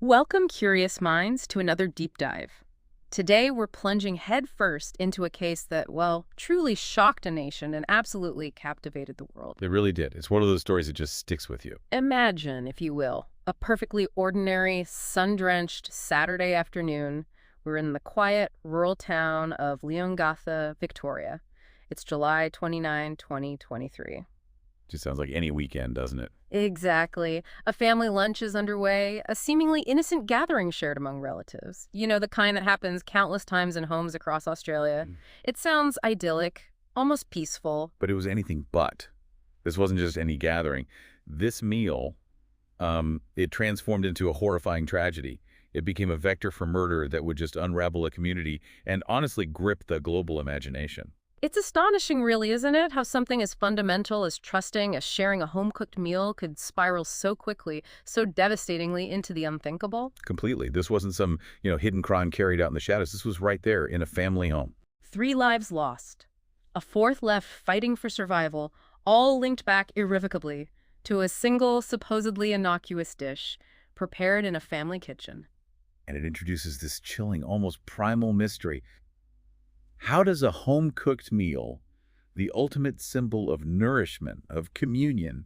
Welcome, curious minds, to another deep dive. Today, we're plunging headfirst into a case that, well, truly shocked a nation and absolutely captivated the world. It really did. It's one of those stories that just sticks with you. Imagine, if you will, a perfectly ordinary, sun-drenched Saturday afternoon. We're in the quiet, rural town of Leongatha, Victoria. It's July 29, 2023. Just sounds like any weekend, doesn't it? Exactly. A family lunch is underway, a seemingly innocent gathering shared among relatives. You know, the kind that happens countless times in homes across Australia. It sounds idyllic, almost peaceful. But it was anything but. This wasn't just any gathering. This meal, it transformed into a horrifying tragedy. It became a vector for murder that would just unravel a community and honestly grip the global imagination. It's astonishing, really, isn't it? How something as fundamental as trusting, as sharing a home-cooked meal could spiral so quickly, so devastatingly into the unthinkable. Completely. This wasn't some, hidden crime carried out in the shadows. This was right there in a family home. 3 lives lost. A 4th left fighting for survival, all linked back irrevocably to a single, supposedly innocuous dish prepared in a family kitchen. And it introduces this chilling, almost primal mystery. How does a home-cooked meal, the ultimate symbol of nourishment, of communion,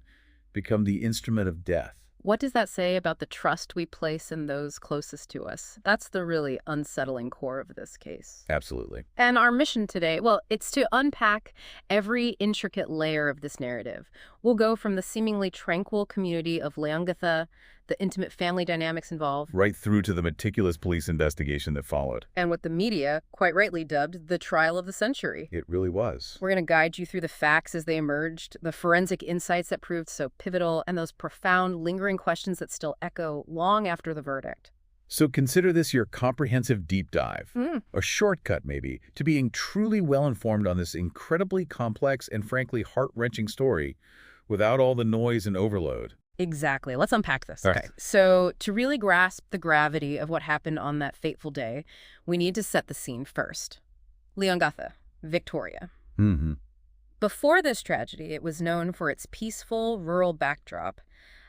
become the instrument of death? What does that say about the trust we place in those closest to us? That's the really unsettling core of this case. Absolutely. And our mission today, well, it's to unpack every intricate layer of this narrative. We'll go from the seemingly tranquil community of Leongatha, the intimate family dynamics involved, Right through to the meticulous police investigation that followed. and what the media quite rightly dubbed the trial of the century. It really was. We're going to guide you through the facts as they emerged, the forensic insights that proved so pivotal, and those profound, lingering questions that still echo long after the verdict. So consider this your comprehensive deep dive, a shortcut maybe, to being truly well-informed on this incredibly complex and frankly heart-wrenching story without all the noise and overload. Exactly. Let's unpack this. All Okay. right. So to really grasp the gravity of what happened on that fateful day, we need to set the scene first. Leongatha, Victoria. Mm-hmm. Before this tragedy, it was known for its peaceful rural backdrop.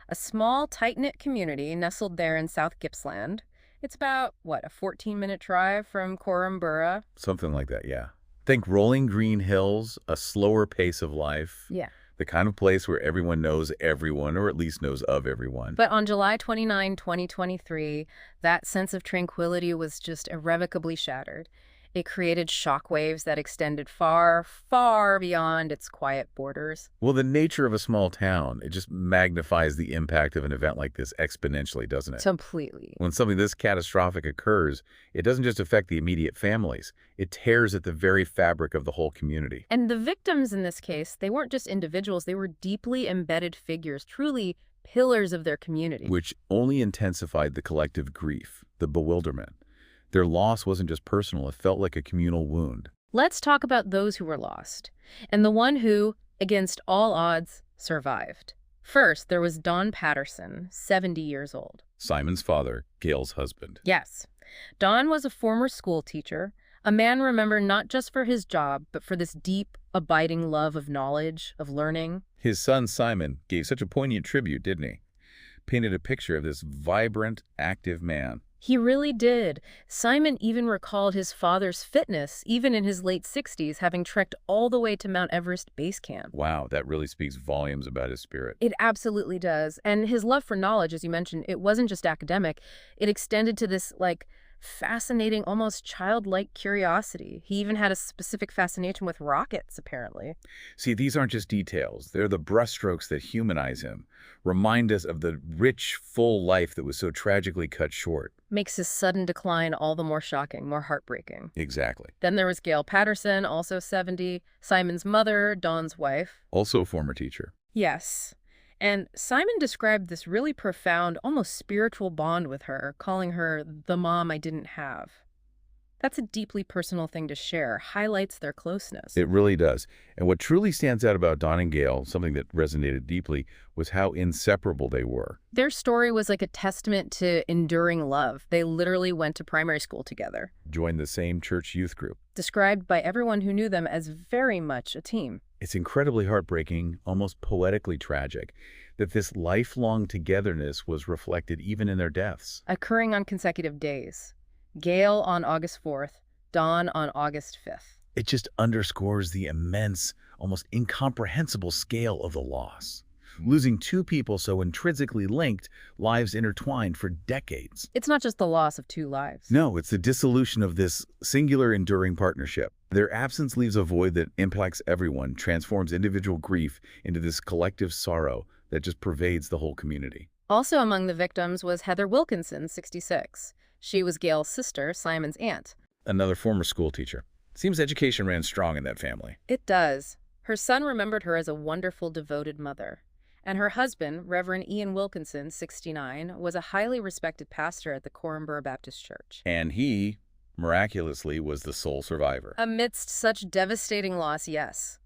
A small, tight-knit community nestled there in South Gippsland. It's about, a 14-minute drive from courtroom. Something like that, yeah. Think rolling green hills, a slower pace of life. Yeah. The kind of place where everyone knows everyone, or at least knows of everyone. But on July 29, 2023, that sense of tranquility was just irrevocably shattered. It created shockwaves that extended far, far beyond its quiet borders. Well, the nature of a small town, it just magnifies the impact of an event like this exponentially, doesn't it? Completely. When something this catastrophic occurs, it doesn't just affect the immediate families. It tears at the very fabric of the whole community. And the victims in this case, they weren't just individuals, they were deeply embedded figures, truly pillars of their community. Which only intensified the collective grief, the bewilderment. Their loss wasn't just personal, it felt like a communal wound. Let's talk about those who were lost, and the one who, against all odds, survived. First, there was Don Patterson, 70 years old. Simon's father, Gail's husband. Yes, Don was a former school teacher, a man remembered not just for his job, but for this deep, abiding love of knowledge, of learning. His son, Simon, gave such a poignant tribute, didn't he? Painted a picture of this vibrant, active man. He really did. Simon even recalled his father's fitness, even in his late 60s, having trekked all the way to Mount Everest base camp. Wow, that really speaks volumes about his spirit. It absolutely does. And his love for knowledge, as you mentioned, it wasn't just academic. It extended to this, fascinating, almost childlike curiosity. He even had a specific fascination with rockets, apparently. See, these aren't just details. They're the brushstrokes that humanize him, remind us of the rich, full life that was so tragically cut short. Makes his sudden decline all the more shocking, more heartbreaking. Exactly. Then there was Gail Patterson, also 70, Simon's mother, Dawn's wife. Also a former teacher. Yes. And Simon described this really profound, almost spiritual bond with her, calling her the mom I didn't have. That's a deeply personal thing to share, highlights their closeness. It really does. And what truly stands out about Don and Gail, something that resonated deeply, was how inseparable they were. Their story was like a testament to enduring love. They literally went to primary school together. Joined the same church youth group. Described by everyone who knew them as very much a team. It's incredibly heartbreaking, almost poetically tragic, that this lifelong togetherness was reflected even in their deaths. Occurring on consecutive days. Gail on August 4th, Dawn on August 5th. It just underscores the immense, almost incomprehensible scale of the loss. Losing two people so intrinsically linked, lives intertwined for decades. It's not just the loss of two lives. No, it's the dissolution of this singular enduring partnership. Their absence leaves a void that impacts everyone, transforms individual grief into this collective sorrow that just pervades the whole community. Also among the victims was Heather Wilkinson, 66. She was Gail's sister, Simon's aunt. Another former school teacher. Seems education ran strong in that family. It does. Her son remembered her as a wonderful, devoted mother. And her husband, Reverend Ian Wilkinson, 69, was a highly respected pastor at the Corumbura Baptist Church. And he, miraculously, was the sole survivor. Amidst such devastating loss, yes.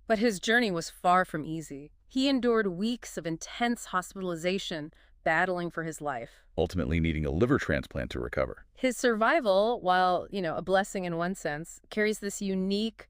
But his journey was far from easy. He endured weeks of intense hospitalization, battling for his life. Ultimately needing a liver transplant to recover. His survival, while, a blessing in one sense, carries this unique,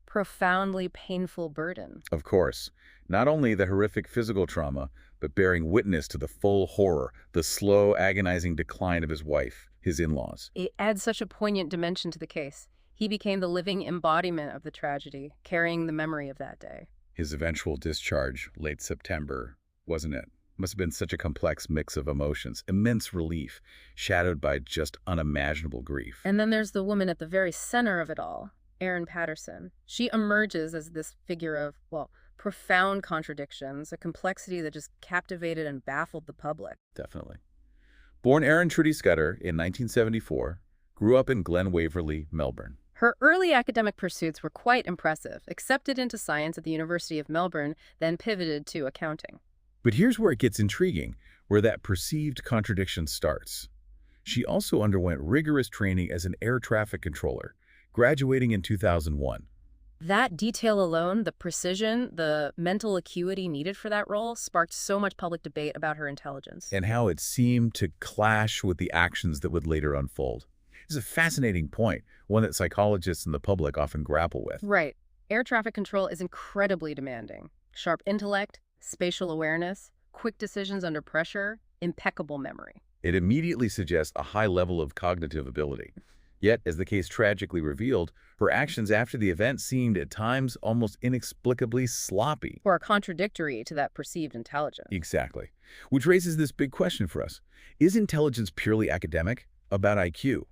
profoundly painful burden. Of course, not only the horrific physical trauma, but bearing witness to the full horror, the slow, agonizing decline of his wife, his in-laws. It adds such a poignant dimension to the case. He became the living embodiment of the tragedy, carrying the memory of that day. His eventual discharge, late September, wasn't it? Must have been such a complex mix of emotions, immense relief, shadowed by just unimaginable grief. And then there's the woman at the very center of it all, Erin Patterson. She emerges as this figure of, profound contradictions, a complexity that just captivated and baffled the public. Definitely. Born Erin Trudy Scudder in 1974, grew up in Glen Waverley, Melbourne. Her early academic pursuits were quite impressive, accepted into science at the University of Melbourne, then pivoted to accounting. But here's where it gets intriguing, where that perceived contradiction starts. She also underwent rigorous training as an air traffic controller, graduating in 2001. That detail alone, the precision, the mental acuity needed for that role, sparked so much public debate about her intelligence. And how it seemed to clash with the actions that would later unfold. It's a fascinating point, one that psychologists and the public often grapple with. Right. Air traffic control is incredibly demanding. Sharp intellect, spatial awareness, quick decisions under pressure, impeccable memory. It immediately suggests a high level of cognitive ability. Yet, as the case tragically revealed, her actions after the event seemed at times almost inexplicably sloppy. Or contradictory to that perceived intelligence. Exactly. Which raises this big question for us. Is intelligence purely academic, about IQ?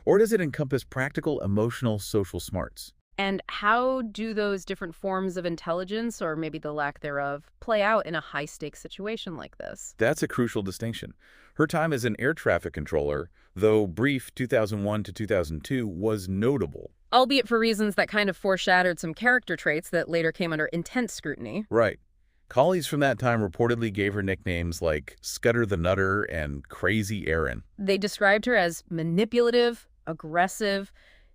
Or does it encompass practical, emotional, social smarts? And how do those different forms of intelligence, or maybe the lack thereof, play out in a high-stakes situation like this? That's a crucial distinction. Her time as an air traffic controller, though brief 2001 to 2002, was notable. Albeit for reasons that kind of foreshadowed some character traits that later came under intense scrutiny. Right. Colleagues from that time reportedly gave her nicknames like Scudder the Nutter and Crazy Erin. They described her as manipulative, aggressive,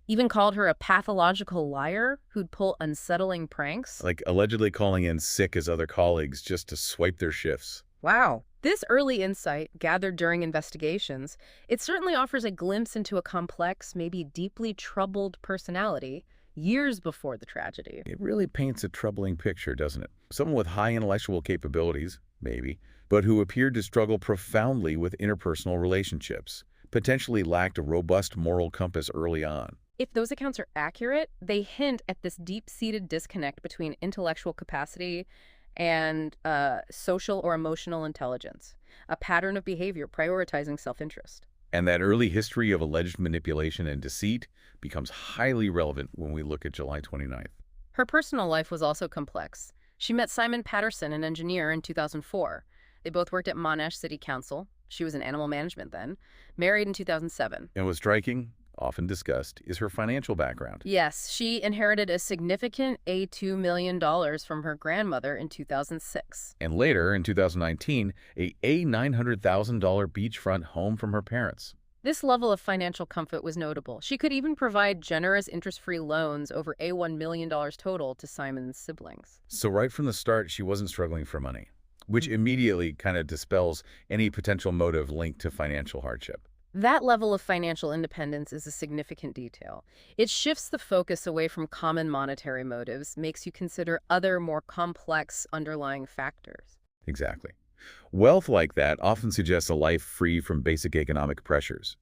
even called her a pathological liar who'd pull unsettling pranks. Like allegedly calling in sick as other colleagues just to swipe their shifts. Wow. This early insight, gathered during investigations, it certainly offers a glimpse into a complex, maybe deeply troubled personality years before the tragedy. It really paints a troubling picture, doesn't it? Someone with high intellectual capabilities, maybe, but who appeared to struggle profoundly with interpersonal relationships, potentially lacked a robust moral compass early on. If those accounts are accurate, they hint at this deep-seated disconnect between intellectual capacity and social or emotional intelligence, a pattern of behavior prioritizing self-interest. And that early history of alleged manipulation and deceit becomes highly relevant when we look at July 29th. Her personal life was also complex. She met Simon Patterson, an engineer, in 2004. They both worked at Monash City Council. She was in animal management then. Married in 2007. And what's striking, often discussed, is her financial background. Yes, she inherited a significant $2 million from her grandmother in 2006. And later, in 2019, a $900,000 beachfront home from her parents. This level of financial comfort was notable. She could even provide generous interest-free loans over $1 million total to Simon's siblings. So right from the start, she wasn't struggling for money, which immediately kind of dispels any potential motive linked to financial hardship. That level of financial independence is a significant detail. It shifts the focus away from common monetary motives, makes you consider other, more complex underlying factors. Exactly. Wealth like that often suggests a life free from basic economic pressures,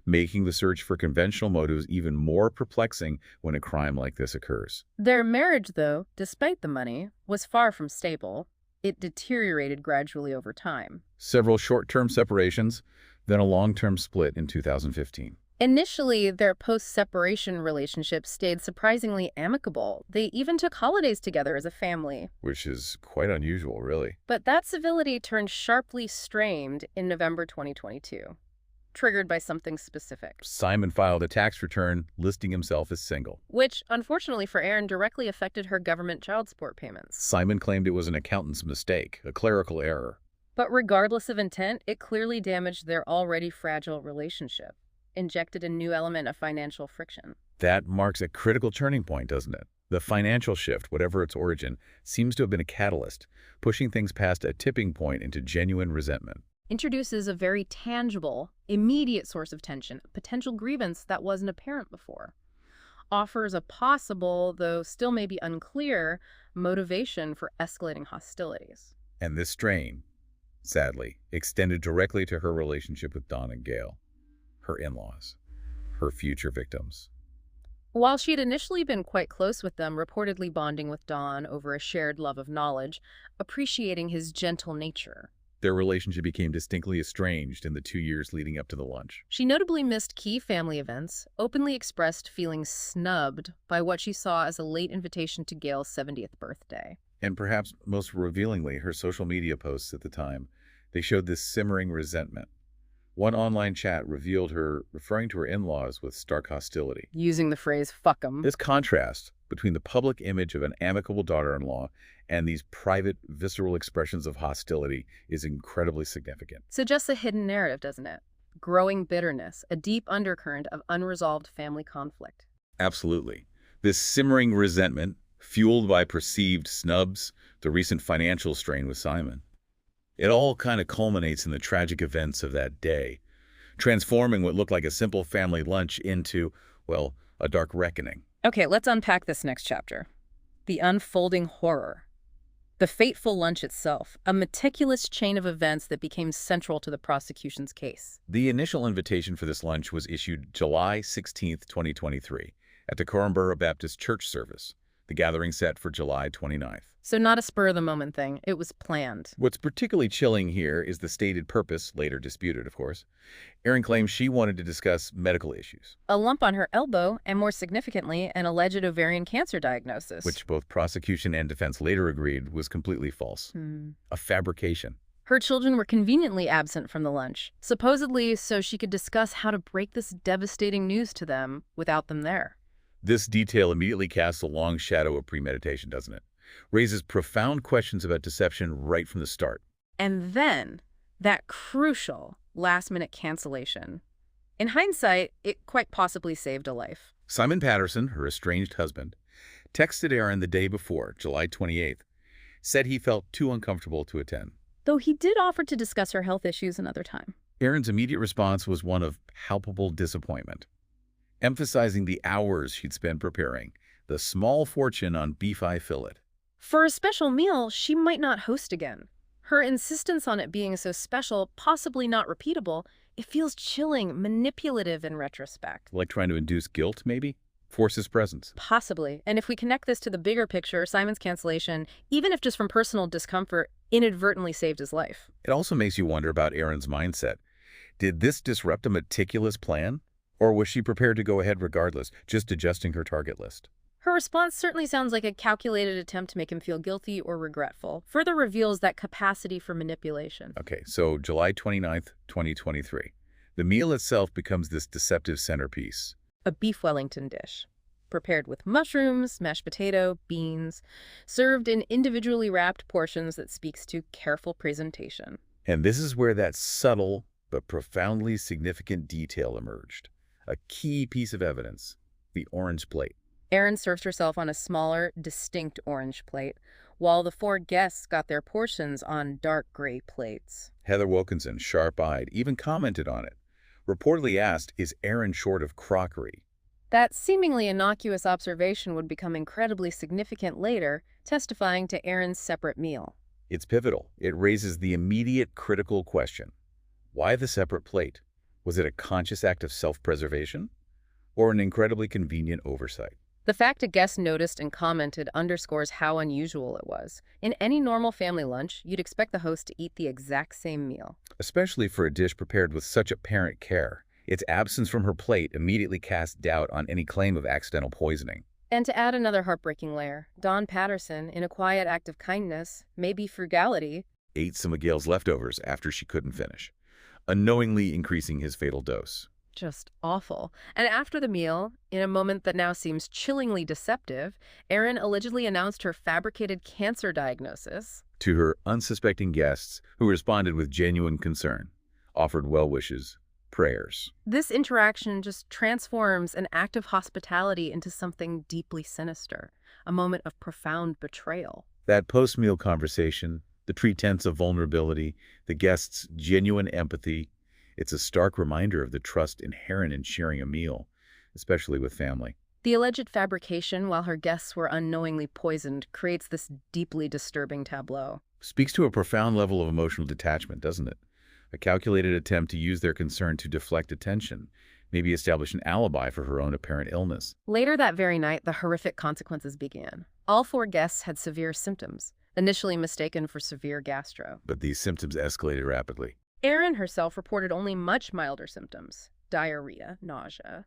making the search for conventional motives even more perplexing when a crime like this occurs. Their marriage, though, despite the money, was far from stable. It deteriorated gradually over time. Several short-term separations, then a long-term split in 2015. Initially, their post-separation relationship stayed surprisingly amicable. They even took holidays together as a family. Which is quite unusual, really. But that civility turned sharply strained in November 2022, triggered by something specific, Simon filed a tax return listing himself as single. which, unfortunately for Erin, directly affected her government child support payments. Simon claimed it was an accountant's mistake, a clerical error. But regardless of intent, it clearly damaged their already fragile relationship, injected a new element of financial friction. That marks a critical turning point, doesn't it? The financial shift, whatever its origin, seems to have been a catalyst, pushing things past a tipping point into genuine resentment. Introduces a very tangible, immediate source of tension, a potential grievance that wasn't apparent before. Offers a possible, though still maybe unclear, motivation for escalating hostilities. And this strain, sadly, extended directly to her relationship with Don and Gail, her in-laws, her future victims. While she had initially been quite close with them, reportedly bonding with Don over a shared love of knowledge, appreciating his gentle nature, Their relationship became distinctly estranged in the 2 years leading up to the lunch. she notably missed key family events, openly expressed feeling snubbed by what she saw as a late invitation to Gail's 70th birthday. And perhaps most revealingly, her social media posts at the time, they showed this simmering resentment. One online chat revealed her referring to her in-laws with stark hostility. Using the phrase "fuck 'em." This contrast between the public image of an amicable daughter-in-law and these private, visceral expressions of hostility is incredibly significant. Suggests a hidden narrative, doesn't it? Growing bitterness, a deep undercurrent of unresolved family conflict. Absolutely. This simmering resentment, fueled by perceived snubs, the recent financial strain with Simon. It all kind of culminates in the tragic events of that day, transforming what looked like a simple family lunch into, well, a dark reckoning. Okay, let's unpack this next chapter. The unfolding horror. The fateful lunch itself, a meticulous chain of events that became central to the prosecution's case. The initial invitation for this lunch was issued July 16, 2023, at the Corumbara Baptist Church service, the gathering set for July 29th. So not a spur-of-the-moment thing. It was planned. What's particularly chilling here is the stated purpose, later disputed, of course. Erin claims she wanted to discuss medical issues, A lump on her elbow, and more significantly, an alleged ovarian cancer diagnosis. which both prosecution and defense later agreed was completely false. A fabrication. Her children were conveniently absent from the lunch, supposedly so she could discuss how to break this devastating news to them without them there. This detail immediately casts a long shadow of premeditation, doesn't it? Raises profound questions about deception right from the start. And then, that crucial last-minute cancellation. In hindsight, it quite possibly saved a life. Simon Patterson, her estranged husband, texted Erin the day before, July 28th, said he felt too uncomfortable to attend. Though he did offer to discuss her health issues another time. Erin's immediate response was one of palpable disappointment, emphasizing the hours she'd spent preparing, the small fortune on beef eye fillet. For a special meal, she might not host again. Her insistence on it being so special, possibly not repeatable, it feels chilling, manipulative in retrospect. Like trying to induce guilt, maybe? Force his presence. Possibly. And if we connect this to the bigger picture, Simon's cancellation, even if just from personal discomfort, inadvertently saved his life. It also makes you wonder about Erin's mindset. Did this disrupt a meticulous plan? Or was she prepared to go ahead regardless, just adjusting her target list? Her response certainly sounds like a calculated attempt to make him feel guilty or regretful. Further reveals that capacity for manipulation. Okay, so July 29th, 2023. The meal itself becomes this deceptive centerpiece. A beef Wellington dish, prepared with mushrooms, mashed potato, beans, served in individually wrapped portions that speaks to careful presentation. And this is where that subtle but profoundly significant detail emerged. A key piece of evidence, the orange plate. Erin served herself on a smaller, distinct orange plate, while the 4 guests got their portions on dark gray plates. Heather Wilkinson, sharp-eyed, even commented on it, reportedly asked, "Is Erin short of crockery?" That seemingly innocuous observation would become incredibly significant later, testifying to Erin's separate meal. It's pivotal. It raises the immediate critical question. Why the separate plate? Was it a conscious act of self-preservation? Or an incredibly convenient oversight? The fact a guest noticed and commented underscores how unusual it was. In any normal family lunch, you'd expect the host to eat the exact same meal. Especially for a dish prepared with such apparent care. Its absence from her plate immediately cast doubt on any claim of accidental poisoning. And to add another heartbreaking layer, Don Patterson, in a quiet act of kindness, maybe frugality, Ate some of Gail's leftovers after she couldn't finish, unknowingly increasing his fatal dose. just awful. And after the meal, in a moment that now seems chillingly deceptive, Erin allegedly announced her fabricated cancer diagnosis. To her unsuspecting guests, who responded with genuine concern, offered well wishes, prayers. This interaction just transforms an act of hospitality into something deeply sinister, a moment of profound betrayal. That post-meal conversation, the pretense of vulnerability, the guests' genuine empathy, it's a stark reminder of the trust inherent in sharing a meal, especially with family. The alleged fabrication, while her guests were unknowingly poisoned, creates this deeply disturbing tableau. Speaks to a profound level of emotional detachment, doesn't it? A calculated attempt to use their concern to deflect attention, maybe establish an alibi for her own apparent illness. Later that very night, the horrific consequences began. All 4 guests had severe symptoms, initially mistaken for severe gastro. But these symptoms escalated rapidly. Erin herself reported only much milder symptoms, diarrhea, nausea.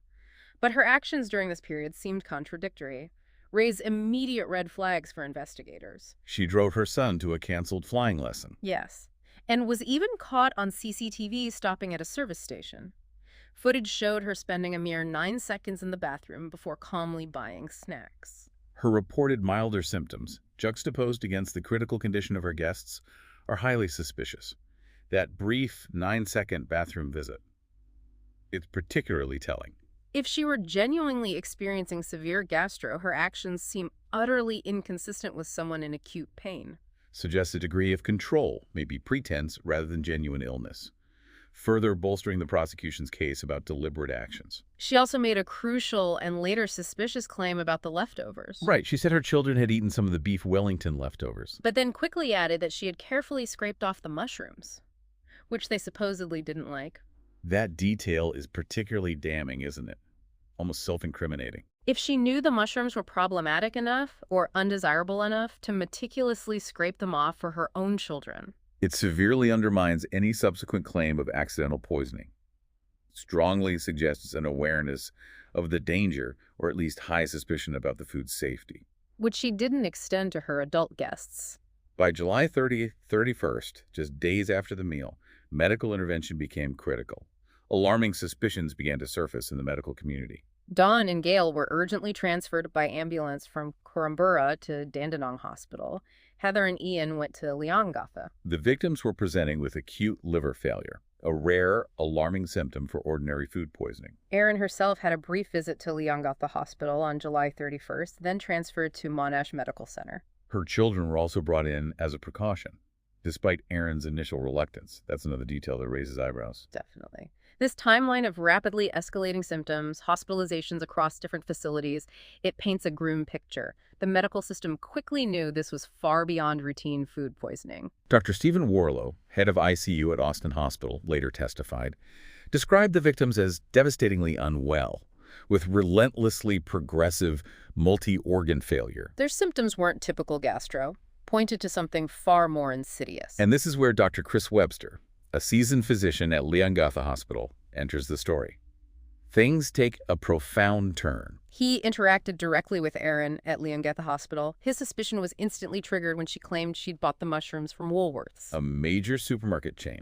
But her actions during this period seemed contradictory, raised immediate red flags for investigators. She drove her son to a canceled flying lesson. Yes, and was even caught on CCTV stopping at a service station. Footage showed her spending a mere 9 seconds in the bathroom before calmly buying snacks. Her reported milder symptoms, juxtaposed against the critical condition of her guests, are highly suspicious. That brief 9-second bathroom visit, it's particularly telling. If she were genuinely experiencing severe gastro, her actions seem utterly inconsistent with someone in acute pain. Suggests a degree of control, maybe pretense rather than genuine illness, further bolstering the prosecution's case about deliberate actions. She also made a crucial and later suspicious claim about the leftovers. Right, she said her children had eaten some of the beef Wellington leftovers. But then quickly added that she had carefully scraped off the mushrooms, which they supposedly didn't like. That detail is particularly damning, isn't it? Almost self-incriminating. If she knew the mushrooms were problematic enough or undesirable enough to meticulously scrape them off for her own children. It severely undermines any subsequent claim of accidental poisoning. Strongly suggests an awareness of the danger, or at least high suspicion about the food's safety. Which she didn't extend to her adult guests. By July 31st, just days after the meal, medical intervention became critical. Alarming suspicions began to surface in the medical community. Dawn and Gail were urgently transferred by ambulance from Korumburra to Dandenong Hospital. Heather and Ian went to Leongatha. The victims were presenting with acute liver failure, a rare, alarming symptom for ordinary food poisoning. Erin herself had a brief visit to Leongatha Hospital on July 31st, then transferred to Monash Medical Center. Her children were also brought in as a precaution, despite Erin's initial reluctance. That's another detail that raises eyebrows. Definitely. This timeline of rapidly escalating symptoms, hospitalizations across different facilities, it paints a grim picture. The medical system quickly knew this was far beyond routine food poisoning. Dr. Stephen Warlow, head of ICU at Austin Hospital, later testified, described the victims as devastatingly unwell, with relentlessly progressive multi-organ failure. Their symptoms weren't typical gastro, pointed to something far more insidious. And this is where Dr. Chris Webster, a seasoned physician at Leongatha Hospital, enters the story. Things take a profound turn. He interacted directly with Erin at Leongatha Hospital. His suspicion was instantly triggered when she claimed she'd bought the mushrooms from Woolworths, A major supermarket chain,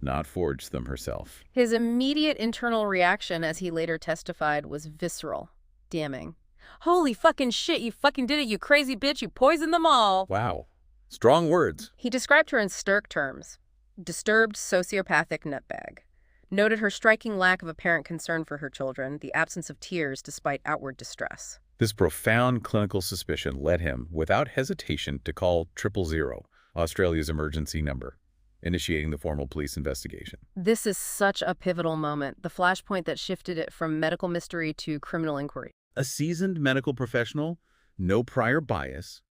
not forged them herself. His immediate internal reaction, as he later testified, was visceral, damning. Holy fucking shit, you fucking did it, you crazy bitch, you poisoned them all. Wow. Strong words. He described her in stark terms. Disturbed sociopathic nutbag. Noted her striking lack of apparent concern for her children, the absence of tears despite outward distress. This profound clinical suspicion led him, without hesitation, to call 000, Australia's emergency number. initiating the formal police investigation. This is such a pivotal moment, the flashpoint that shifted it from medical mystery to criminal inquiry. A seasoned medical professional, no prior bias,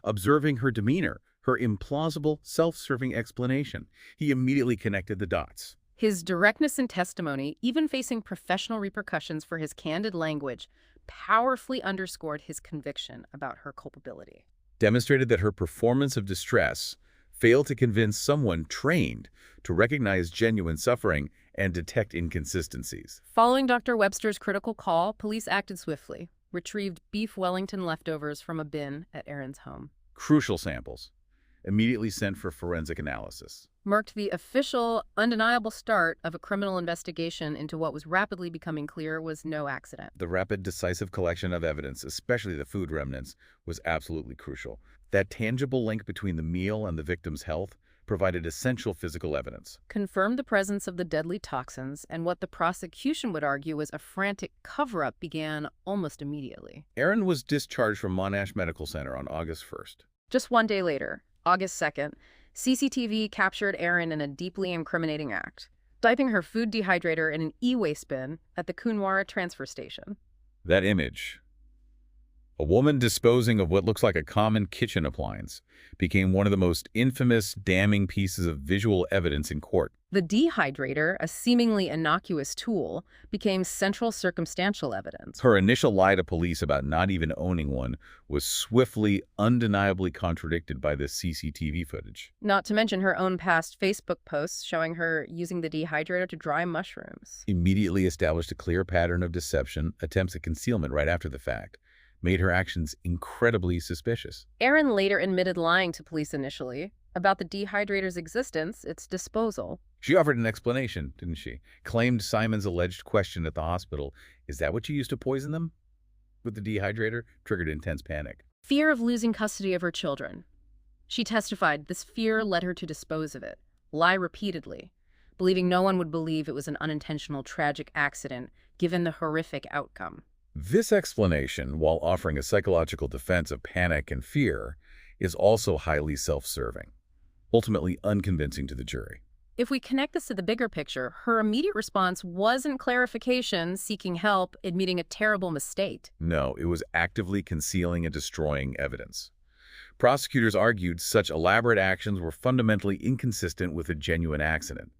observing her demeanor, her implausible, self-serving explanation, he immediately connected the dots. His directness in testimony, even facing professional repercussions for his candid language, powerfully underscored his conviction about her culpability. Demonstrated that her performance of distress failed to convince someone trained to recognize genuine suffering and detect inconsistencies. Following Dr. Webster's critical call, police acted swiftly, retrieved beef Wellington leftovers from a bin at Erin's home. Crucial samples, immediately sent for forensic analysis. Marked the official, undeniable start of a criminal investigation into what was rapidly becoming clear was no accident. The rapid, decisive collection of evidence, especially the food remnants, was absolutely crucial. That tangible link between the meal and the victim's health provided essential physical evidence. Confirmed the presence of the deadly toxins, and what the prosecution would argue was a frantic cover-up began almost immediately. Erin was discharged from Monash Medical Center on August 1st. Just one day later, August 2nd, CCTV captured Erin in a deeply incriminating act, dumping her food dehydrator in an e-waste bin at the Kunwara transfer station. That image, a woman disposing of what looks like a common kitchen appliance, became one of the most infamous, damning pieces of visual evidence in court. The dehydrator, a seemingly innocuous tool, became central circumstantial evidence. Her initial lie to police about not even owning one was swiftly, undeniably contradicted by this CCTV footage. Not to mention her own past Facebook posts showing her using the dehydrator to dry mushrooms. Immediately established a clear pattern of deception, attempts at concealment right after the fact, made her actions incredibly suspicious. Erin later admitted lying to police initially about the dehydrator's existence, its disposal. She offered an explanation, didn't she? Claimed Simon's alleged question at the hospital, "Is that what you used to poison them with the dehydrator?" triggered intense panic. Fear of losing custody of her children. She testified this fear led her to dispose of it, lie repeatedly, believing no one would believe it was an unintentional tragic accident given the horrific outcome. This explanation, while offering a psychological defense of panic and fear, is also highly self-serving, ultimately unconvincing to the jury. If we connect this to the bigger picture, her immediate response wasn't clarification, seeking help, admitting a terrible mistake. No, it was actively concealing and destroying evidence. Prosecutors argued such elaborate actions were fundamentally inconsistent with a genuine accident,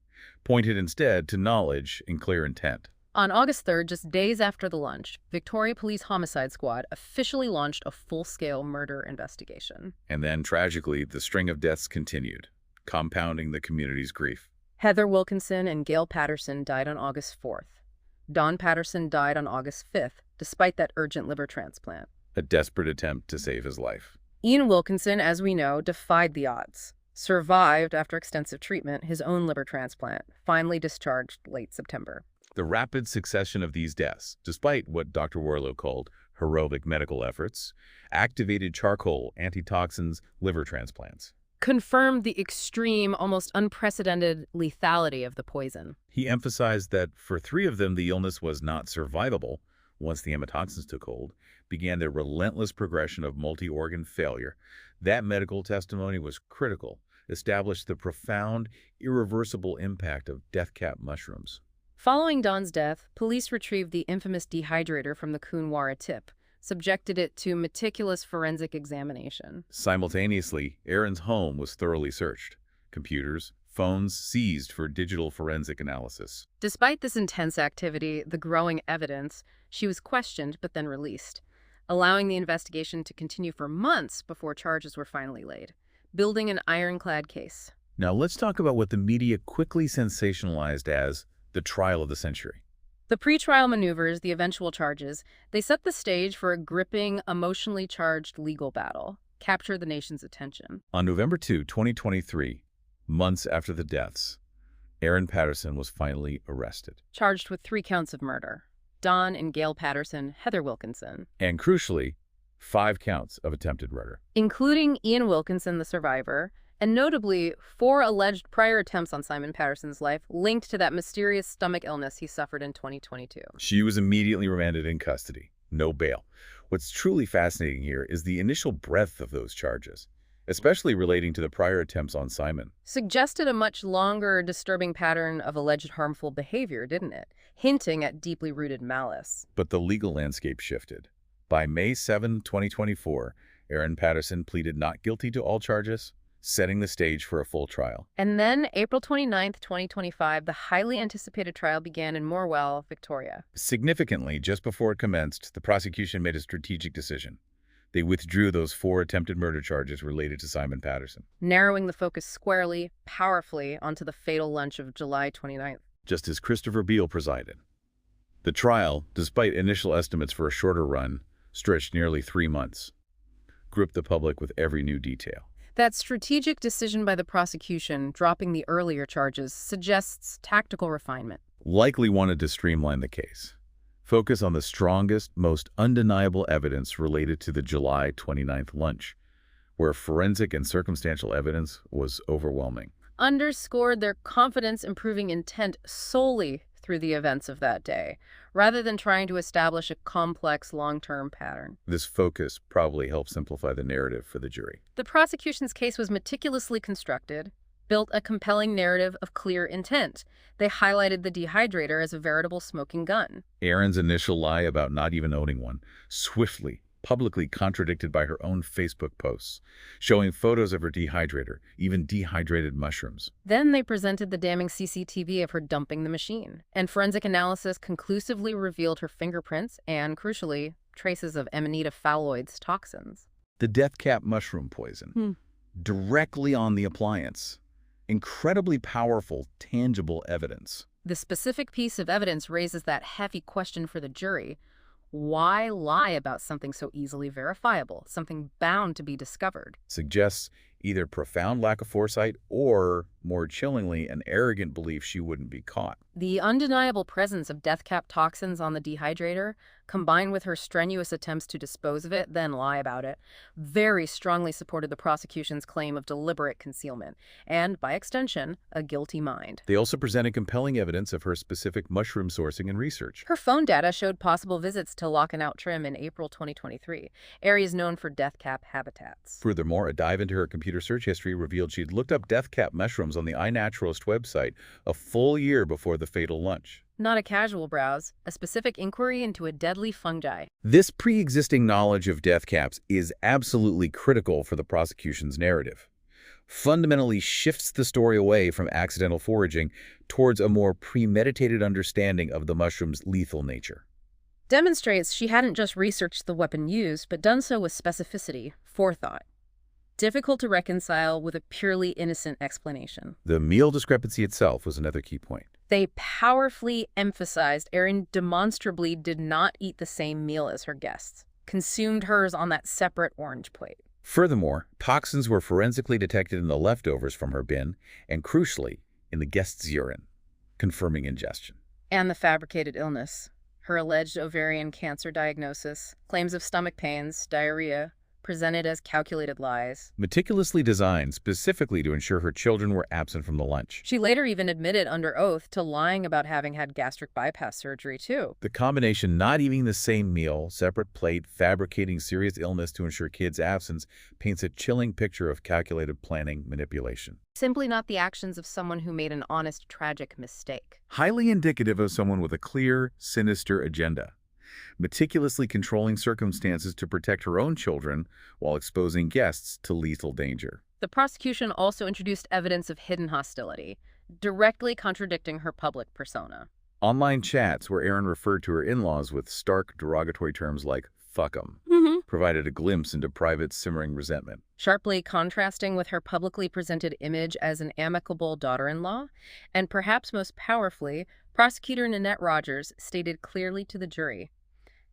pointed instead to knowledge and clear intent. On August 3rd, just days after the lunch, Victoria Police Homicide Squad officially launched a full-scale murder investigation. And then, tragically, the string of deaths continued, compounding the community's grief. Heather Wilkinson and Gail Patterson died on August 4th. Don Patterson died on August 5th, despite that urgent liver transplant. A desperate attempt to save his life. Ian Wilkinson, as we know, defied the odds. Survived after extensive treatment, his own liver transplant, finally discharged late September. The rapid succession of these deaths, despite what Dr. Warlow called heroic medical efforts, activated charcoal antitoxins liver transplants. Confirmed the extreme, almost unprecedented lethality of the poison. He emphasized that for 3 of them, the illness was not survivable once the antitoxins took hold, began their relentless progression of multi-organ failure. That medical testimony was critical, established the profound, irreversible impact of death cap mushrooms. Following Don's death, police retrieved the infamous dehydrator from the Kunwara tip, subjected it to meticulous forensic examination. Simultaneously, Erin's home was thoroughly searched. Computers, phones seized for digital forensic analysis. Despite this intense activity, the growing evidence, she was questioned but then released, allowing the investigation to continue for months before charges were finally laid, building an ironclad case. Now let's talk about what the media quickly sensationalized as the trial of the century. The pretrial maneuvers, the eventual charges, they set the stage for a gripping, emotionally charged legal battle, captured the nation's attention. On November 2, 2023, months after the deaths, Erin Patterson was finally arrested. Charged with 3 counts of murder. Don and Gail Patterson, Heather Wilkinson. And crucially, 5 counts of attempted murder. Including Ian Wilkinson, the survivor, and notably 4 alleged prior attempts on Simon Patterson's life linked to that mysterious stomach illness he suffered in 2022. She was immediately remanded in custody. No bail. What's truly fascinating here is the initial breadth of those charges. especially relating to the prior attempts on Simon. Suggested a much longer, disturbing pattern of alleged harmful behavior, didn't it? Hinting at deeply rooted malice. But the legal landscape shifted. By May 7, 2024, Erin Patterson pleaded not guilty to all charges, setting the stage for a full trial. And then, April 29th, 2025, the highly anticipated trial began in Morwell, Victoria. Significantly, just before it commenced, the prosecution made a strategic decision. They withdrew those 4 attempted murder charges related to Simon Patterson, Narrowing the focus squarely, powerfully, onto the fatal lunch of July 29th. just as Christopher Beale presided. The trial, despite initial estimates for a shorter run, stretched nearly 3 months, gripped the public with every new detail. That strategic decision by the prosecution, dropping the earlier charges, suggests tactical refinement. Likely wanted to streamline the case. Focus on the strongest, most undeniable evidence related to the July 29th lunch, where forensic and circumstantial evidence was overwhelming. Underscored their confidence in proving intent solely through the events of that day, rather than trying to establish a complex long-term pattern. This focus probably helped simplify the narrative for the jury. The prosecution's case was meticulously constructed, built a compelling narrative of clear intent. They highlighted the dehydrator as a veritable smoking gun. Erin's initial lie about not even owning one, swiftly, publicly contradicted by her own Facebook posts, showing photos of her dehydrator, even dehydrated mushrooms. Then they presented the damning CCTV of her dumping the machine, and forensic analysis conclusively revealed her fingerprints and, crucially, traces of Amanita phalloides toxins. The death cap mushroom poison, directly on the appliance. Incredibly powerful, tangible evidence. The specific piece of evidence raises that heavy question for the jury. Why lie about something so easily verifiable, something bound to be discovered? Suggests either profound lack of foresight or, more chillingly, an arrogant belief she wouldn't be caught. The undeniable presence of death cap toxins on the dehydrator, combined with her strenuous attempts to dispose of it, then lie about it, very strongly supported the prosecution's claim of deliberate concealment, and, by extension, a guilty mind. They also presented compelling evidence of her specific mushroom sourcing and research. Her phone data showed possible visits to Lock and Out Trim in April 2023, areas known for death cap habitats. Furthermore, a dive into her computer search history revealed she'd looked up death cap mushrooms on the iNaturalist website a full year before the fatal lunch. Not a casual browse, a specific inquiry into a deadly fungi. This pre-existing knowledge of death caps is absolutely critical for the prosecution's narrative. Fundamentally shifts the story away from accidental foraging towards a more premeditated understanding of the mushroom's lethal nature. Demonstrates she hadn't just researched the weapon used, but done so with specificity, forethought. Difficult to reconcile with a purely innocent explanation. The meal discrepancy itself was another key point. They powerfully emphasized Erin demonstrably did not eat the same meal as her guests, consumed hers on that separate orange plate. Furthermore, toxins were forensically detected in the leftovers from her bin and, crucially, in the guest's urine, confirming ingestion. And the fabricated illness, her alleged ovarian cancer diagnosis, claims of stomach pains, diarrhea, presented as calculated lies. Meticulously designed specifically to ensure her children were absent from the lunch. She later even admitted under oath to lying about having had gastric bypass surgery, too. The combination not eating the same meal, separate plate, fabricating serious illness to ensure kids' absence paints a chilling picture of calculated planning manipulation. Simply not the actions of someone who made an honest, tragic mistake. Highly indicative of someone with a clear, sinister agenda. Meticulously controlling circumstances to protect her own children while exposing guests to lethal danger. The prosecution also introduced evidence of hidden hostility, directly contradicting her public persona. Online chats where Erin referred to her in-laws with stark derogatory terms like "fuck 'em" provided a glimpse into private simmering resentment. Sharply contrasting with her publicly presented image as an amicable daughter-in-law, and perhaps most powerfully, prosecutor Nanette Rogers stated clearly to the jury,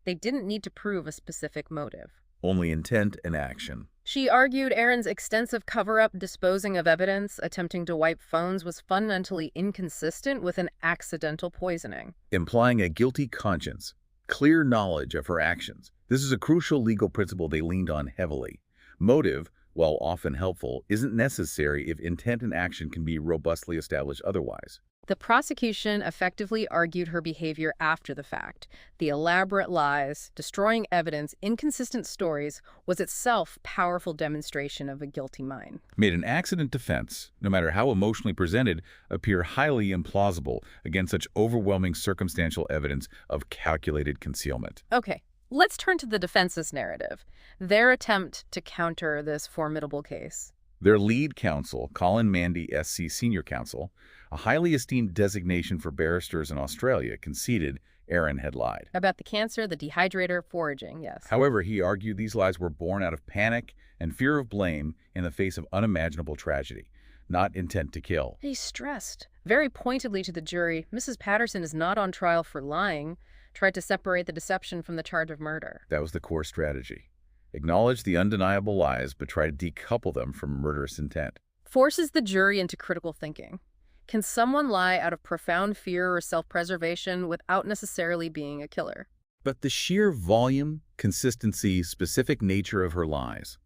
they didn't need to prove a specific motive. Only intent and action. She argued Erin's extensive cover-up, disposing of evidence, attempting to wipe phones was fundamentally inconsistent with an accidental poisoning. Implying a guilty conscience, clear knowledge of her actions. This is a crucial legal principle they leaned on heavily. Motive, while often helpful, isn't necessary if intent and action can be robustly established otherwise. The prosecution effectively argued her behavior after the fact. The elaborate lies, destroying evidence, inconsistent stories was itself powerful demonstration of a guilty mind. Made an accident defense, no matter how emotionally presented, appear highly implausible against such overwhelming circumstantial evidence of calculated concealment. Okay, let's turn to the defense's narrative, their attempt to counter this formidable case. Their lead counsel, Colin Mandy SC Senior Counsel, a highly esteemed designation for barristers in Australia, conceded Erin had lied. About the cancer, the dehydrator, foraging, yes. However, he argued these lies were born out of panic and fear of blame in the face of unimaginable tragedy, not intent to kill. He stressed very pointedly to the jury, Mrs. Patterson is not on trial for lying, tried to separate the deception from the charge of murder. That was the core strategy. Acknowledge the undeniable lies, but try to decouple them from murderous intent. Forces the jury into critical thinking. Can someone lie out of profound fear or self-preservation without necessarily being a killer? But the sheer volume, consistency, specific nature of her lies,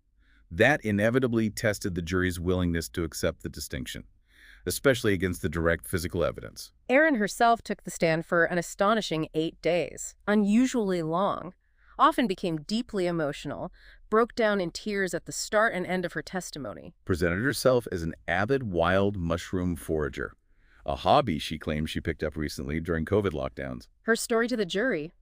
that inevitably tested the jury's willingness to accept the distinction, especially against the direct physical evidence. Erin herself took the stand for an astonishing 8 days, unusually long, often became deeply emotional, broke down in tears at the start and end of her testimony. Presented herself as an avid wild mushroom forager, a hobby she claimed she picked up recently during COVID lockdowns. Her story to the jury: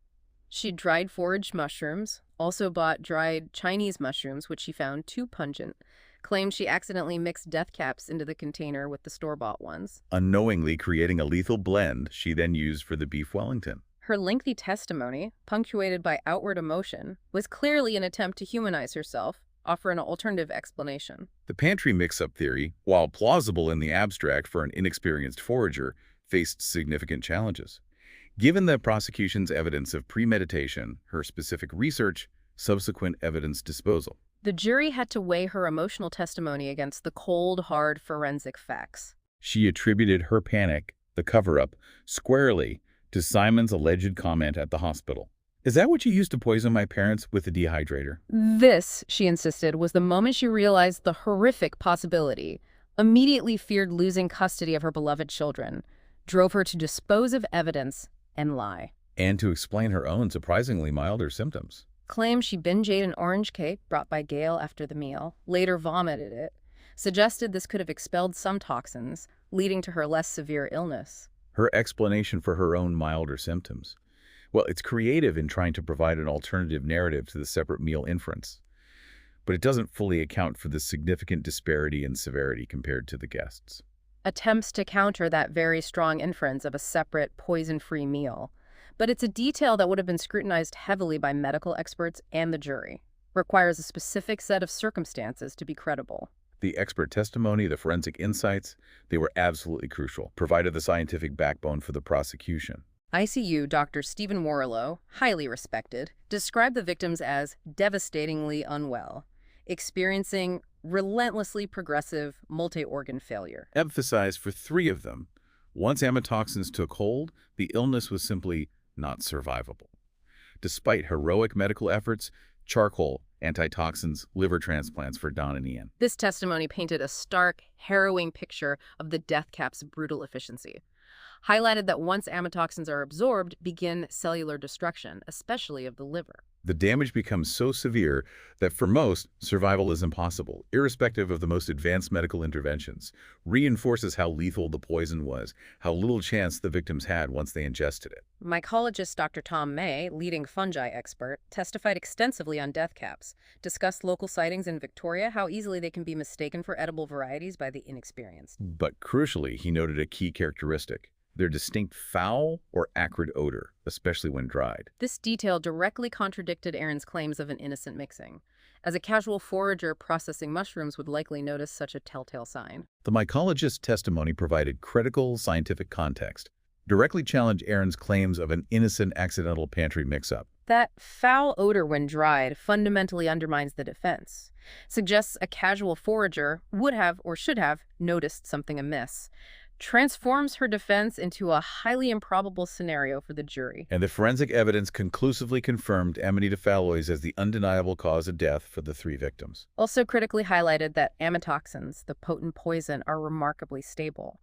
she dried foraged mushrooms, also bought dried Chinese mushrooms, which she found too pungent, claimed she accidentally mixed death caps into the container with the store-bought ones. Unknowingly creating a lethal blend she then used for the beef Wellington. Her lengthy testimony, punctuated by outward emotion, was clearly an attempt to humanize herself, offer an alternative explanation. The pantry mix-up theory, while plausible in the abstract for an inexperienced forager, faced significant challenges. Given the prosecution's evidence of premeditation, her specific research, subsequent evidence disposal. The jury had to weigh her emotional testimony against the cold, hard forensic facts. She attributed her panic, the cover-up, squarely to Simon's alleged comment at the hospital. Is that what you used to poison my parents with the dehydrator? This, she insisted, was the moment she realized the horrific possibility, immediately feared losing custody of her beloved children, drove her to dispose of evidence and lie. And to explain her own surprisingly milder symptoms. Claimed she binge-ate an orange cake brought by Gail after the meal, later vomited it, suggested this could have expelled some toxins, leading to her less severe illness. Her explanation for her own milder symptoms. Well, it's creative in trying to provide an alternative narrative to the separate meal inference. But it doesn't fully account for the significant disparity in severity compared to the guests. Attempts to counter that very strong inference of a separate, poison-free meal. But it's a detail that would have been scrutinized heavily by medical experts and the jury. Requires a specific set of circumstances to be credible. The expert testimony, the forensic insights, they were absolutely crucial, provided the scientific backbone for the prosecution. ICU Dr. Stephen Warlow, highly respected, described the victims as devastatingly unwell, experiencing relentlessly progressive multi-organ failure. Emphasized for 3 of them, once amatoxins took hold, the illness was simply not survivable. Despite heroic medical efforts, charcoal, antitoxins, liver transplants for Don and Ian. This testimony painted a stark, harrowing picture of the death cap's brutal efficiency. Highlighted that once amatoxins are absorbed, begin cellular destruction, especially of the liver. The damage becomes so severe that for most, survival is impossible, irrespective of the most advanced medical interventions. Reinforces how lethal the poison was, how little chance the victims had once they ingested it. Mycologist Dr. Tom May, leading fungi expert, testified extensively on death caps, discussed local sightings in Victoria, how easily they can be mistaken for edible varieties by the inexperienced. But crucially, he noted a key characteristic: their distinct foul or acrid odor, especially when dried. This detail directly contradicted Erin's claims of an innocent mixing, as a casual forager processing mushrooms would likely notice such a telltale sign. The mycologist's testimony provided critical scientific context, directly challenged Erin's claims of an innocent accidental pantry mix-up. That foul odor when dried fundamentally undermines the defense, suggests a casual forager would have or should have noticed something amiss, transforms her defense into a highly improbable scenario for the jury. And the forensic evidence conclusively confirmed Amanita phalloides as the undeniable cause of death for the 3 victims. Also critically highlighted that amatoxins, the potent poison, are remarkably stable.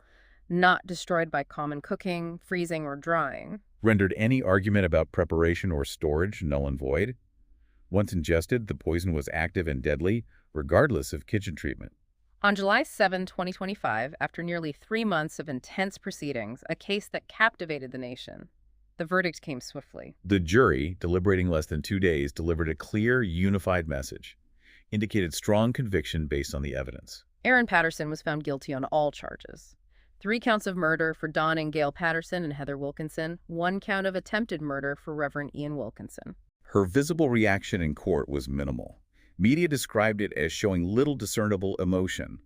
not destroyed by common cooking, freezing, or drying. Rendered any argument about preparation or storage null and void. Once ingested, the poison was active and deadly, regardless of kitchen treatment. On July 7, 2025, after nearly 3 months of intense proceedings, a case that captivated the nation, the verdict came swiftly. The jury, deliberating less than 2 days, delivered a clear, unified message, indicated strong conviction based on the evidence. Erin Patterson was found guilty on all charges. 3 counts of murder for Don and Gail Patterson and Heather Wilkinson, 1 count of attempted murder for Reverend Ian Wilkinson. Her visible reaction in court was minimal. Media described it as showing little discernible emotion,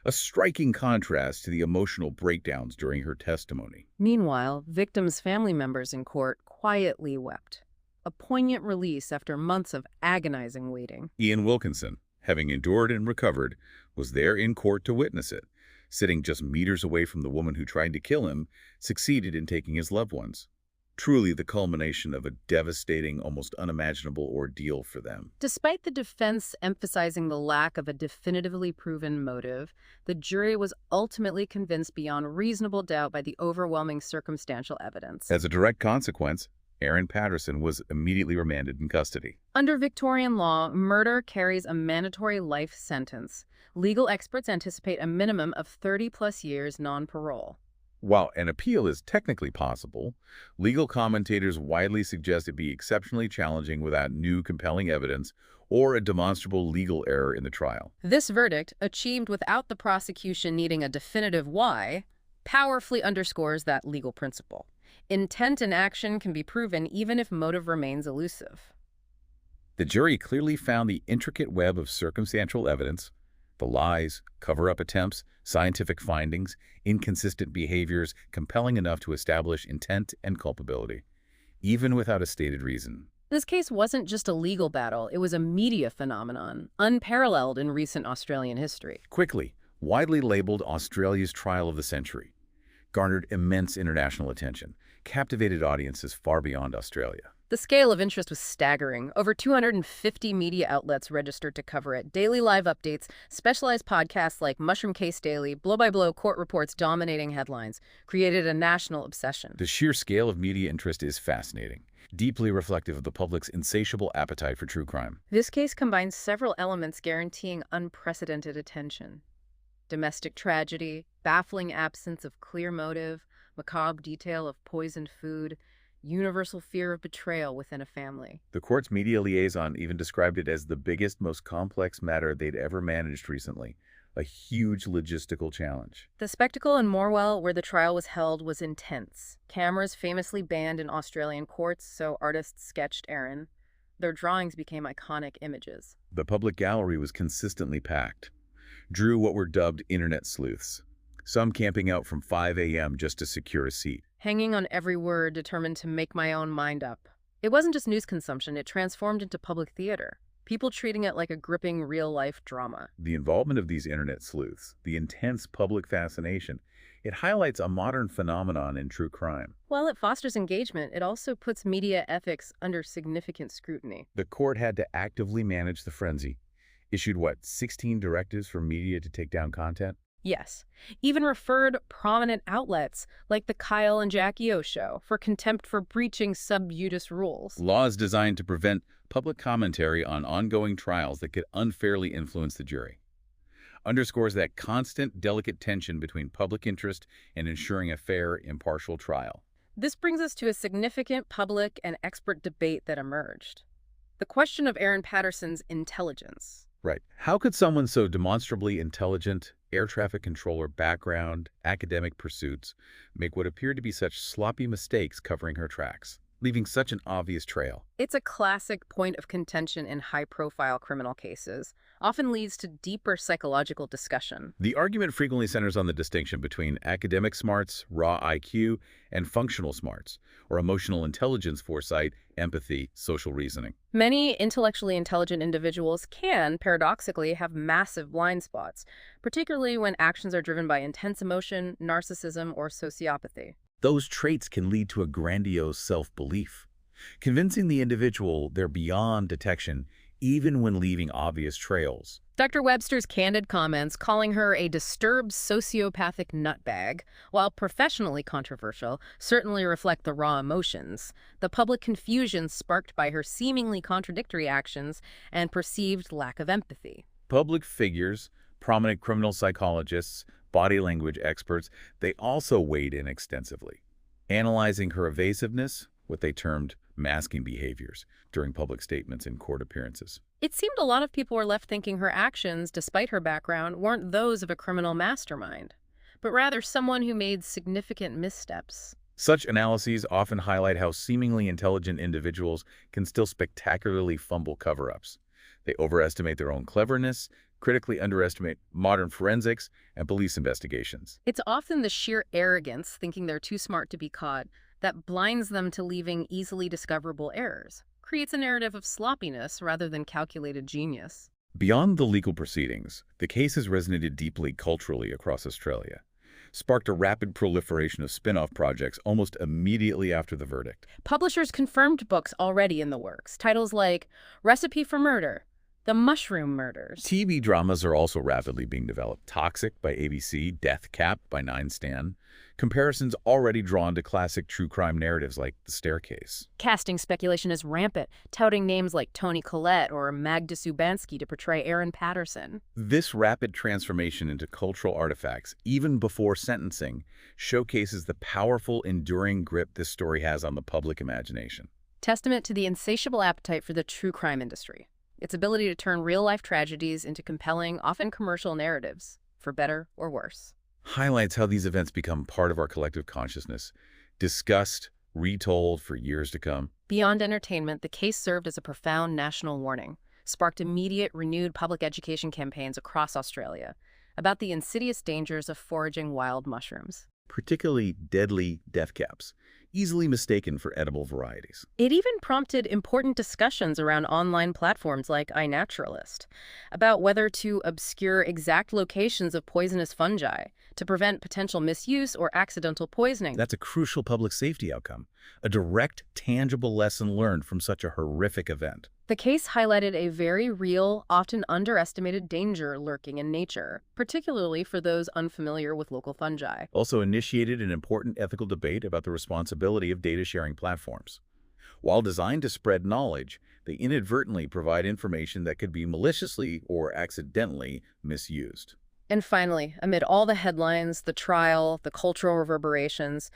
a striking contrast to the emotional breakdowns during her testimony. Meanwhile, victims' family members in court quietly wept, a poignant release after months of agonizing waiting. Ian Wilkinson, having endured and recovered, was there in court to witness it. Sitting just meters away from the woman who tried to kill him, succeeded in taking his loved ones. Truly the culmination of a devastating, almost unimaginable ordeal for them. Despite the defense emphasizing the lack of a definitively proven motive, the jury was ultimately convinced beyond reasonable doubt by the overwhelming circumstantial evidence. As a direct consequence, Erin Patterson was immediately remanded in custody. Under Victorian law, murder carries a mandatory life sentence. Legal experts anticipate a minimum of 30+ years non-parole. While an appeal is technically possible, legal commentators widely suggest it be exceptionally challenging without new compelling evidence or a demonstrable legal error in the trial. This verdict, achieved without the prosecution needing a definitive why, powerfully underscores that legal principle. Intent and action can be proven even if motive remains elusive. The jury clearly found the intricate web of circumstantial evidence, the lies, cover-up attempts, scientific findings, inconsistent behaviors, compelling enough to establish intent and culpability, even without a stated reason. This case wasn't just a legal battle, it was a media phenomenon, unparalleled in recent Australian history. Quickly, widely labeled Australia's trial of the century, garnered immense international attention, captivated audiences far beyond Australia. The scale of interest was staggering. Over 250 media outlets registered to cover it. Daily live updates, specialized podcasts like Mushroom Case Daily, blow-by-blow court reports dominating headlines, created a national obsession. The sheer scale of media interest is fascinating, deeply reflective of the public's insatiable appetite for true crime. This case combines several elements guaranteeing unprecedented attention. Domestic tragedy, baffling absence of clear motive, macabre detail of poisoned food, universal fear of betrayal within a family. The court's media liaison even described it as the biggest, most complex matter they'd ever managed recently, a huge logistical challenge. The spectacle in Morwell, where the trial was held, was intense. Cameras famously banned in Australian courts, so artists sketched Erin. Their drawings became iconic images. The public gallery was consistently packed, drew what were dubbed internet sleuths, some camping out from 5 a.m. just to secure a seat. Hanging on every word, determined to make my own mind up. It wasn't just news consumption, it transformed into public theater. People treating it like a gripping real-life drama. The involvement of these internet sleuths, the intense public fascination, it highlights a modern phenomenon in true crime. While it fosters engagement, it also puts media ethics under significant scrutiny. The court had to actively manage the frenzy. Issued, 16 directives for media to take down content? Yes, even referred prominent outlets like the Kyle and Jackie O show for contempt for breaching sub judice rules. Laws designed to prevent public commentary on ongoing trials that could unfairly influence the jury. Underscores that constant, delicate tension between public interest and ensuring a fair, impartial trial. This brings us to a significant public and expert debate that emerged. The question of Erin Patterson's intelligence. Right. How could someone so demonstrably intelligent, air traffic controller background, academic pursuits, make what appeared to be such sloppy mistakes covering her tracks, leaving such an obvious trail? It's a classic point of contention in high-profile criminal cases, often leads to deeper psychological discussion. The argument frequently centers on the distinction between academic smarts, raw IQ, and functional smarts, or emotional intelligence, foresight, empathy, social reasoning. Many intellectually intelligent individuals can, paradoxically, have massive blind spots, particularly when actions are driven by intense emotion, narcissism, or sociopathy. Those traits can lead to a grandiose self-belief, convincing the individual they're beyond detection even when leaving obvious trails. Dr. Webster's candid comments calling her a disturbed sociopathic nutbag, while professionally controversial, certainly reflect the raw emotions, the public confusion sparked by her seemingly contradictory actions and perceived lack of empathy. Public figures, prominent criminal psychologists, body language experts, they also weighed in extensively, analyzing her evasiveness, what they termed masking behaviors, during public statements and court appearances. It seemed a lot of people were left thinking her actions, despite her background, weren't those of a criminal mastermind, but rather someone who made significant missteps. Such analyses often highlight how seemingly intelligent individuals can still spectacularly fumble cover-ups. They overestimate their own cleverness, critically underestimate modern forensics and police investigations. It's often the sheer arrogance, thinking they're too smart to be caught, that blinds them to leaving easily discoverable errors, creates a narrative of sloppiness rather than calculated genius. Beyond the legal proceedings, the case has resonated deeply culturally across Australia, sparked a rapid proliferation of spin-off projects almost immediately after the verdict. Publishers confirmed books already in the works, titles like Recipe for Murder, The Mushroom Murders. TV dramas are also rapidly being developed. Toxic by ABC, Death Cap by 9 Stan. Comparisons already drawn to classic true crime narratives like The Staircase. Casting speculation is rampant, touting names like Toni Collette or Magda Szubanski to portray Erin Patterson. This rapid transformation into cultural artifacts, even before sentencing, showcases the powerful, enduring grip this story has on the public imagination. Testament to the insatiable appetite for the true crime industry. Its ability to turn real-life tragedies into compelling, often commercial narratives, for better or worse. Highlights how these events become part of our collective consciousness, discussed, retold for years to come. Beyond entertainment, the case served as a profound national warning, sparked immediate, renewed public education campaigns across Australia about the insidious dangers of foraging wild mushrooms. Particularly deadly death caps, easily mistaken for edible varieties. It even prompted important discussions around online platforms like iNaturalist about whether to obscure exact locations of poisonous fungi to prevent potential misuse or accidental poisoning. That's a crucial public safety outcome, a direct, tangible lesson learned from such a horrific event. The case highlighted a very real, often underestimated danger lurking in nature, particularly for those unfamiliar with local fungi. Also initiated an important ethical debate about the responsibility of data-sharing platforms. While designed to spread knowledge, they inadvertently provide information that could be maliciously or accidentally misused. And finally, amid all the headlines, the trial, the cultural reverberations,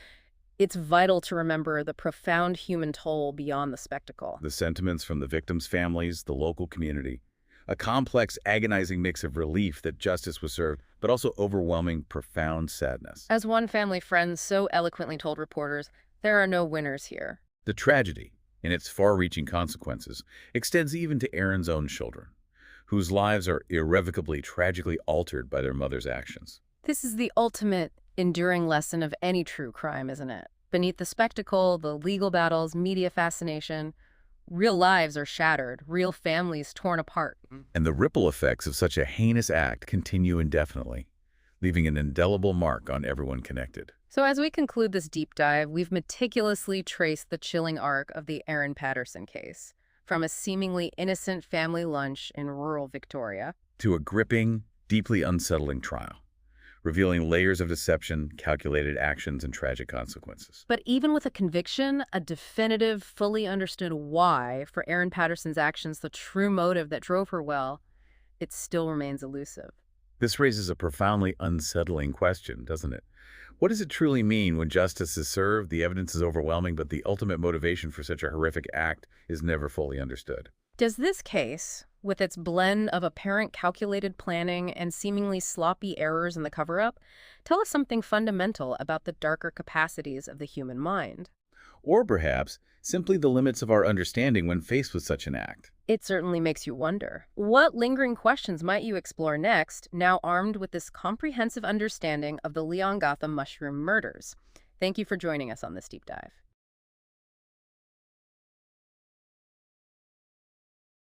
it's vital to remember the profound human toll beyond the spectacle. The sentiments from the victims' families, the local community. A complex, agonizing mix of relief that justice was served, but also overwhelming, profound sadness. As one family friend so eloquently told reporters, there are no winners here. The tragedy, in its far-reaching consequences, extends even to Erin's own children, whose lives are irrevocably, tragically altered by their mother's actions. This is the ultimate enduring lesson of any true crime, isn't it? Beneath the spectacle, the legal battles, media fascination, real lives are shattered, real families torn apart. And the ripple effects of such a heinous act continue indefinitely, leaving an indelible mark on everyone connected. So as we conclude this deep dive, we've meticulously traced the chilling arc of the Erin Patterson case, from a seemingly innocent family lunch in rural Victoria to a gripping, deeply unsettling trial, revealing layers of deception, calculated actions, and tragic consequences. But even with a conviction, a definitive, fully understood why for Erin Patterson's actions, the true motive that drove her, well, it still remains elusive. This raises a profoundly unsettling question, doesn't it? What does it truly mean when justice is served, the evidence is overwhelming, but the ultimate motivation for such a horrific act is never fully understood? Does this case, with its blend of apparent calculated planning and seemingly sloppy errors in the cover-up, tell us something fundamental about the darker capacities of the human mind? Or perhaps simply the limits of our understanding when faced with such an act? It certainly makes you wonder. What lingering questions might you explore next, now armed with this comprehensive understanding of the Leongatha mushroom murders? Thank you for joining us on this deep dive.